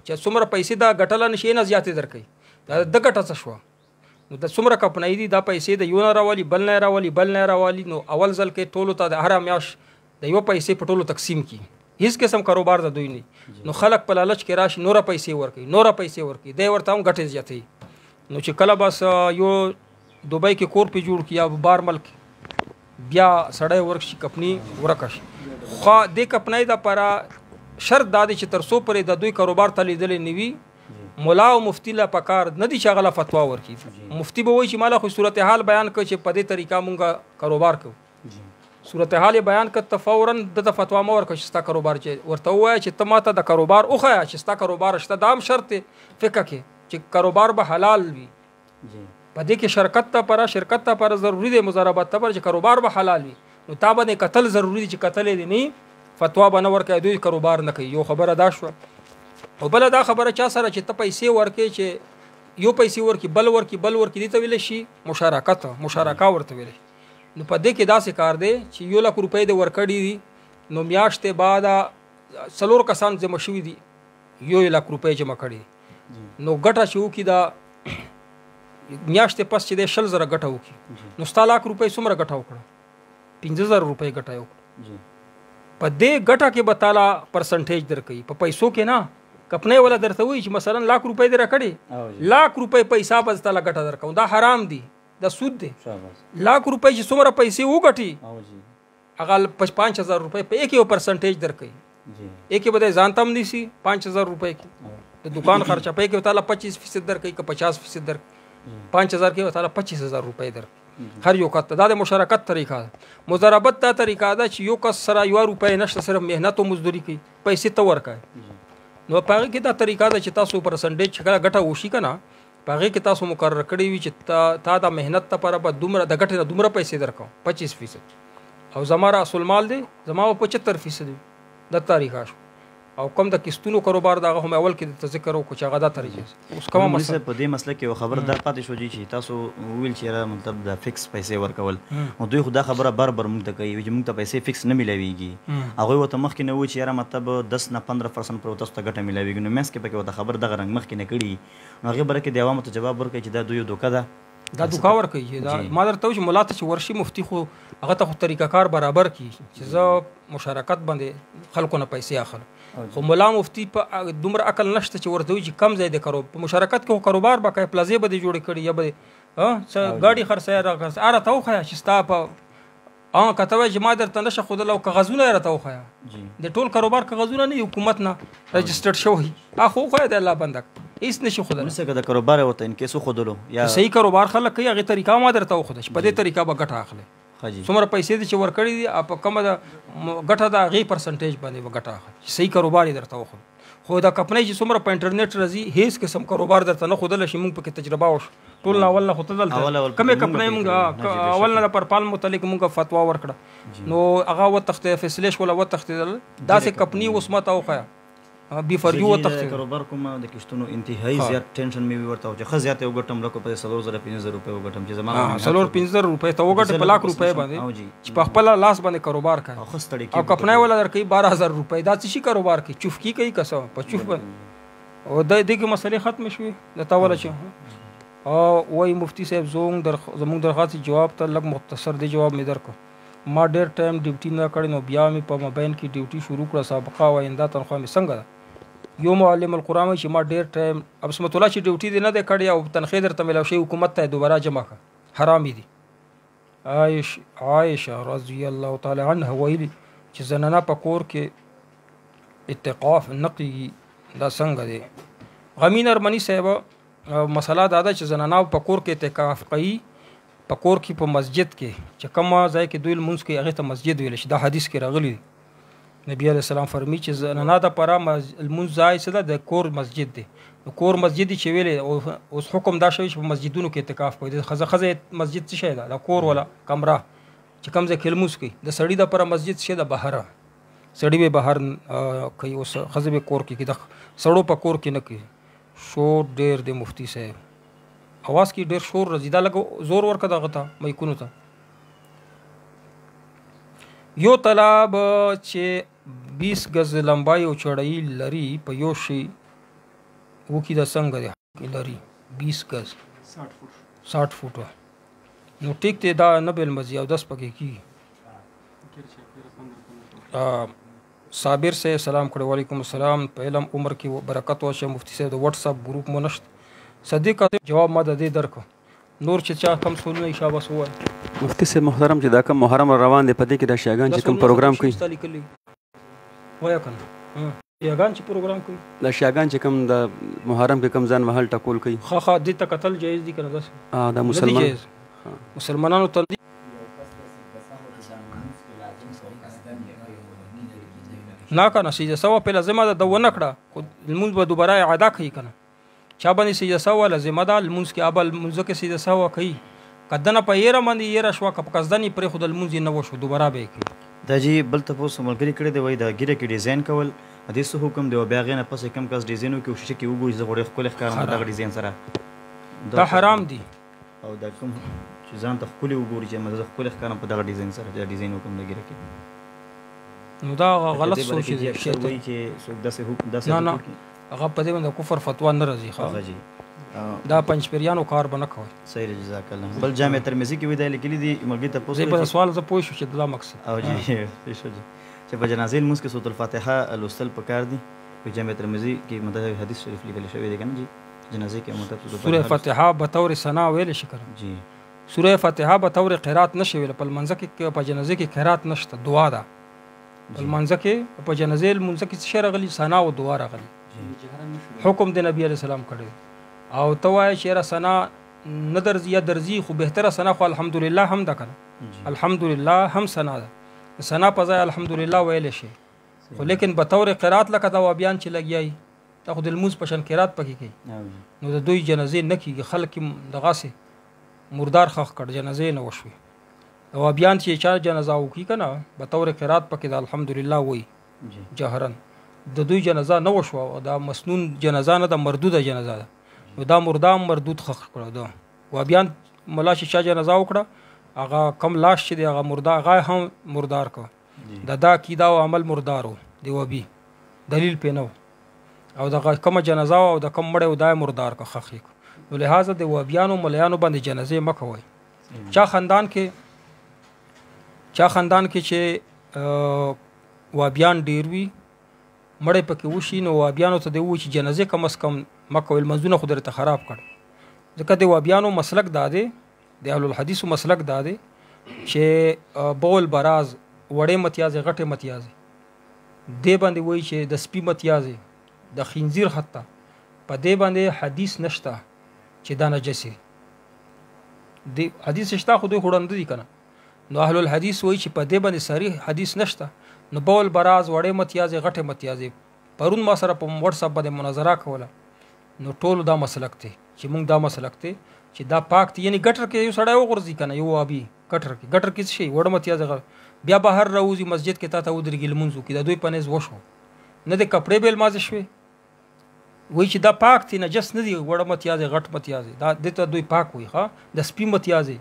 چې څومره پیسې دا ګټل نشي نه زیاتې درکې دا د ګټه څه شو نو د څومره کپنۍ دي دا پیسې د یو نه راولي بل نه راولي بل نه راولي نو اول ځل کې ټولو ته د هره میاشت د یو پیسې په ټولو تقسیم کی هیڅ قسم کاروبار د دوی نه نو خلک په لالچ کې راشي نوره پیسې ورکوي دی ورته هم ګټې زیاتوي نو چې کله بس یو دوبۍ کې کور پې جوړ کړي یا بار ملک بیا سړی ورک شي کپنی ورکه شي خو دې کپنۍ دپاره شرط دا دی چې تر څو پورې د دوی کاروبار ته لیدلی نه وي مولا او مفتی له پکار نه دي چې هغه له فتوا ورکړي مفتی به وایي چې مالا خو صورتحال بیان کړه چې په دې طریقه مونږ کاروبار کوو صورتحال بیان کړه ته فورا دته فتوا مه ورکړه چې ستا کاروبار چې ورته ووایه چې ته ماته د کاروبار وښیه چې ستا کاروبار شته دا هم شرط دی فقه کې چې کاروبار به حلال وي په دې کې شرکت ته پر ضروري دی مضاربت ته پر چې کاروبار به حلال وي نو تا باندې قتل ضروري دی چې قتل دی نه فتوا به نه ورکوي دوی کاروبار نه کوي یو خبره دا شوه او بل دا خبره چا سره چې ته پیسې ورکې چې یو پیسې ورکې بل ورکې دې ته ویلی شي مشارکه ورته ویلی نو په دې کې داسې کار دی چې 1 لک روپۍ دې ورکړي دي نو میاشتې بعد 4 کسان جمع شوي دي 1 لک روپۍ جمع کړي نو ګټه چې وکړي دا میاشتې پس چې دی 100,000 ګټه وکړي نو 100 لک روپۍ څومره ګټه وکړه 50,000 روپۍ ګټه وکړه په دې ګټه کې به تعالی پرسنټیج درکوي په پیسو کې نه کپنۍ ولا درته وایي چې مثلا 1 لک روپۍ دې راکړې 1 لک روپۍ پیسه به تعالی ګټه درکوم دا حرام دی دا سود دی 1 لک روپۍ چې څومره پیسې وګټي هغه 5,000 روپۍ په یک یو پرسنټیج درکوي یک به ځان ته هم نیسي 5,000 روپۍ کې د دکان خرچه په کې تعالی 25% درکوي که 50% درکوي 5,000 کې تعالی 25,000 روپۍ درکوي هر یو کته دا د مشارکت طریقه ده مضاربت دا طریقه ده چې یو کس سره 1 روپۍ نشته صرف مهنت او مزدوري کوي پیسې ته ورکوي نو په هغې کې دا طریقه ده چې تاسو پرسنټیج چې کله ګټه وشي که نه په هغې کې تاسو مقرر کړی وي چې تا دا محنت لپاره به دومره د ګټې نه دومره پیسې درکوم 25% او زما اصل مال دی زما 75% دی دا طریقه شو او کوم د کستونو کاروبار دغه هم اول کې د ذکر وکړو چې هغه دا طریقه اوس کومه مسله
په دې مسله کې خبر در پاتې شو چې تاسو ویل چې مطلب د فکس پیسې ورکول نو دوی خو دا خبره بار موږ ته کوي چې موږ ته پیسې فکس نه ملاويږي هغه وته مخکې نه و چې یاره مطلب 10 نه 15% پر تاسو ته ګټه ملاويږي نو مېس کې پکې وته خبر دغه رنګ مخکې نه کړي نو هغه برکه د عوامو ته جواب ورکړي چې دا دوی دوکه ده
دا دوکا ورکوي دا ما درته چې مولا ته چې ورشي مفتی خو هغه ته خو طریقه کار برابر کی چې زه مشارکت باندې خلکو نه پیسې اخلم خو مولا مفتی په دومره عقل نشته چې ورته چې کم ځای د کارو په مشارکت کې کاروبار به کوي پلازې به جوړ کړي یا به ګاډي خرڅه راغله اره ته وخیا چې ستا په کته وای چې ما درته نشه خود لو کاغذونه راته وخیا د ټول کاروبار کاغذونه نه حکومت نه رجسټرډ شوی اخو خو د الله بندک هیڅ نشي خود
نو څنګه د کاروبار وته ان کې سو خودلو یا
صحیح کاروبار خلک کوي هغه طریقه ما درته وخود په دې طریقه به ګټه اخلي څومره پیسې دي چې ورکړي دي په کومه د ګټه د هغې پرسنټیج باندې به ګټه اخلي صحیح کاروبار یې درته وخود خو دا کمپنۍ چې څومره په انټرنیټ راځي هیڅ قسم کاروبار درته نه ښودلی شي موږ پکې تجربه وشو ټول نه اول نه خو ته دلته کومې کمپنۍ موږ اول نه د پرپال متعلق موږ فتوا ورکړه نو هغه وتښتېد فیصلې شوله وتښتېدل داسې کمپنۍ اوس ما ته وښیه بی فار یو وتښتېد
کاروبار کوم د کښتونو انتهایی زیات ټینشن مې ورته چې ښه زیات یې وګټم لکه په 4,000-5,000 روپۍ وګټم چې زما
4,000-5,000 روپۍ ته وګټې په 1,00,000 روپۍ باندې چې په خپله لاس باندې کاروبار کوي او کمپنۍ والا درکوي 12,000 روپۍ دا څه شي کاروبار کوي چوفکي کوي که څه په چوف باندې او دې کې مسلې ختمې شوې د تا والا چې او وایي مفتي صاحب زموږ درخواست جواب ته لږ مختصر دی جواب مې درکړو ما ډېر ټایم ډیوټي نه کړې نو بیا مې په موبایل کې ډیوټي شروع کړه سابقه او آینده تنخوا مې څنګه ده یو معلم القرآن چې ما ډېر ټایم عصمت الله چې ډیوټي دی نه دی کړی او تنخوا درته میلاو شوی حکومت ته دوباره جمع کړه حرامي دي عایشه رضی الله تعالی عنها ویلي چې زنانه په کور کې اتقاف نه کېږي دا څنګه دی غمین ارمني صاحب مسله دا ده چې زنانه په کور کې اتقاف کوي په کور کې په مسجد کې چې کومه ځای کې دوی لمونځ کوي هغې ته مسجد ویلی شي دا حدیث کې راغلی دی نبی علیہ السلام فرمی چې زنانه دپاره لمونځ ځای څه ده د کور مسجد دی نو کور مسجد چې ویلی اوس حکم دا شوی چې په مسجدونو کې اعتکاف کوي د ښځه مسجد څه شی ده د کور ولا کمره چې کوم ځای کې لمونځ کوي د سړي دپاره مسجد څه ده بهره سړي به بهر کوي اوس ښځه به کور کې کوي د سړو په کور کې نه کوي شور ډېر دی مفتی صاحب اواز کې ډېر شور راځي دا لږ زور ورکړه دغه ته مایکونو ته یو تالاب چې 20 گز لمبای او چوڑائی لري په یو شي وکي دا څنګه دی لري 20 گز 60 فوټه نو ټیک دی دا نه بیل مزي او 10 پکې کیږي. صابر سے سلام کړی وعلیکم السلام. په علم عمر کې برکت واشه. مفتی صاحب د واتس اپ ګروپ مو نشته. صدیق جواب ما د دې درکو نور چې چا کم سولونه ایشا بس وای.
مفتی صاحب محترم چې دا کم محرم روان دی په دې کې د شیعاګان چې کوم پروګرام کوي
وای کنه شیعاګان چې پروګرام کوي
د شیعاګان چې کوم د محرم کې کم ځان وهل ټکول کوي
خا دې ته قتل جایز دي کنه؟ داس
دا
مسلمانانو ته نه کنه سجده سوا په لازمه ده ونه کړه خو المونځ به دوباره اعاده کوي کنه. چا باندې سجده سوا لازمه ده المونځ کې ابل المونځ کې سجده سوا کوي کدنه په یره باندې یره شوا کپ قصدنی پر خود المونځ نه وشو دوباره به کوي.
دا جی بل تاسو ملګری کړی دی وای دا ګیره کې ډیزاین کول دې څه حکم دی او بیا غینه پس کم کس ډیزاینو کې کوشش کوي وګوري زغړې خپل ښکار دا ډیزاین سره
دا حرام دي
او دا کوم چې ځان ته خپل وګوري چې مزه خپل ښکار په دا ډیزاین سره دا ډیزاین حکم دی ګیره کې
نو دا غلط سوچ دی
چې څوک داسې حکم داسې
نه هغه په دې باندې کفر فتوا نه راځي.
هغه جی
دا پنځپریانو کار بنه کوي.
صحیح جزاک الله. بل جامع ترمذی کې ویل لیکلي دي ملګری ته پوښتنه
په سوال زه پوه شو چې دا مقصد
او جی شو جی چې په جنازې المنځ کې سورۃ الفاتحه لوستل پکار دي. په جامع ترمذی کې مدد حدیث شریف لیکل شوی دی کنه جی جنازې کې مطلب
سورۃ فاتحه به طور ثنا ویل شي کنه
جی.
سورۃ فاتحه به طور قرات نشي ویل په منځ کې په جنازې کې قرات نشته دعا ده. په منځ کې په جنازې المنځ کې څه راغلي ثنا او دعا راغلي. حکم د نبی علیہ السلام کړی او توای شعر ثنا نه درځي یا درځي خو بهتره ثنا خو الحمدلله هم ده کنه الحمدلله هم ثنا ده ثنا په ځای الحمدلله ویل شي خو لیکن به طور قرات لکه دا بیان چې لګیای ته خو د الموز پشن قرات پکې کوي نو د دوی جنازې نه کیږي خلک دغه سي مردار خخ کړ جنازې نه وشوي او بیان چې چا جنازه وکي کنه به طور قرات پکې د الحمدلله وای جهرن د دوی جنازه نه وشو او دا مسنون جنازه نه د مردوده جنازه ده نو دا مردود خخ کړو دا و بیان مولا چې چا جنازه وکړه هغه کم لاش چې هغه مردا هغه هم مردار کو دا کیدا او عمل مردارو دی و بي دلیل پینو او دا کوم جنازه او د کم مړ او دای مردار کو خخ نو لہذا د و بیانو مليانو باندې جنازه مکوي. چا خاندان کې چې و بیان ډیر وی مړې پکې وشي نو وابیانو ته دی و چې جنازه کم اس کم مکوې منځونه خو درته خراب کړ ځکه د وابیانو مسلک داده د اهل الحدیث مسلک داده چې بول براز وړې متیازه غټه متیازه دی باندې وای چې د سپی متیازه د خنزیر حتی په دی باندې حدیث نشته چې دا نجسي دی حدیث شته خو دوی وړاندې دي کنه نو اهل الحدیث وای چې په دی باندې صریح حدیث نشته نو بول براز وړې متیازه غټه متیازه پرون ما سره په واتس اپ باندې مناظره کوله نو ټول دا مسلک ته چې موږ دا مسلک ته چې دا پاک ته یعنی ګټر کې یو سړی وګرځي کنه یو ابي ګټر کې شي وړ متیازه بیا بهر راوځي مسجد کې تا ته ودرګل منځو کې دا دوی پنيز وشو نه د کپڑے بیل مازه شوي وای چې دا پاک ته نجس نه دی وړ متیازه غټ متیازه دا دته دوی پاک وي ها د سپی متیازه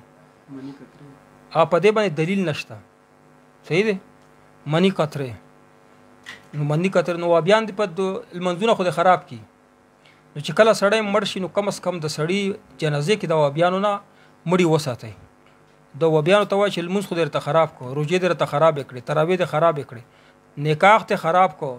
په دې باندې دلیل نشته صحیح دی منی قطره نو بیان دی په منځونه خو خراب کی نو چې کله سړی مړ شي نو کم اس کم د سړی جنازه کې د بیانو نه مړی وساتي د بیانو ته وای چې المنځ خو درته خراب کو روزه درته خراب کړي تراویح ته خراب کړي نکاح ته خراب کو